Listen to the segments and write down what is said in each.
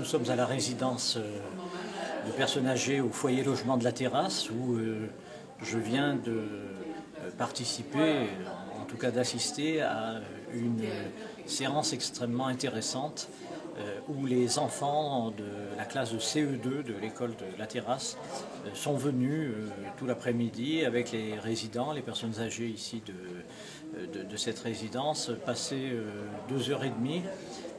nous sommes à la résidence de personnes âgées au foyer logement de la Terrasse où je viens de participer, en tout cas d'assister à une séance extrêmement intéressante où les enfants de la classe de CE2 de l'école de la Terrasse sont venus tout l'après-midi avec les résidents, les personnes âgées ici de cette résidence, passer 2h30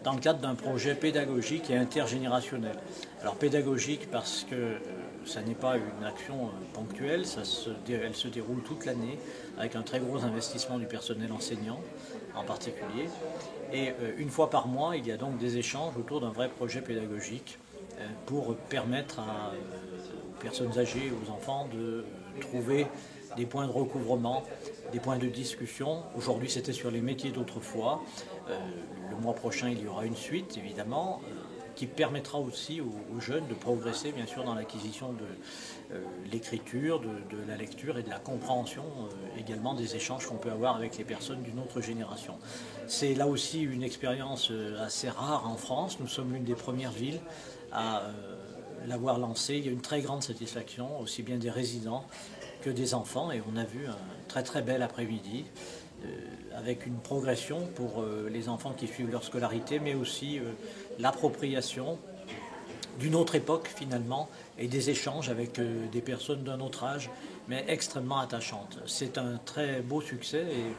dans le cadre d'un projet pédagogique et intergénérationnel. Alors pédagogique parce que ça n'est pas une action ponctuelle, elle se déroule toute l'année avec un très gros investissement du personnel enseignant en particulier. Et une fois par mois, il y a donc des échanges autour d'un vrai projet pédagogique pour permettre aux personnes âgées et aux enfants de trouver des points de recouvrement, des points de discussion. Aujourd'hui, c'était sur les métiers d'autrefois. Le mois prochain, il y aura une suite, évidemment, qui permettra aussi aux jeunes de progresser, bien sûr, dans l'acquisition de l'écriture, de la lecture et de la compréhension également des échanges qu'on peut avoir avec les personnes d'une autre génération. C'est là aussi une expérience assez rare en France. Nous sommes l'une des premières villes à l'avoir lancée. Il y a une très grande satisfaction, aussi bien des résidents que des enfants, et on a vu un très très bel après-midi avec une progression pour les enfants qui suivent leur scolarité, mais aussi l'appropriation d'une autre époque finalement et des échanges avec des personnes d'un autre âge, mais extrêmement attachantes. C'est un très beau succès et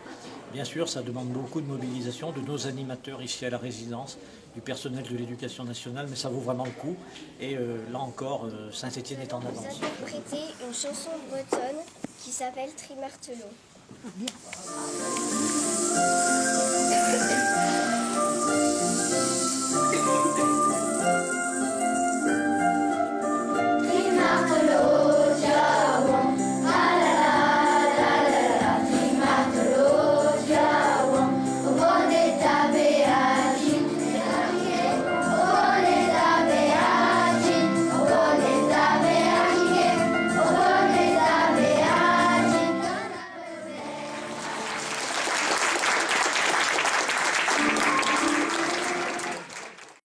bien sûr ça demande beaucoup de mobilisation de nos animateurs ici à la résidence, du personnel de l'éducation nationale, mais ça vaut vraiment le coup et là encore Saint-Étienne est en avance. Vous avez prêté une chanson bretonne qui s'appelle Trimartelot.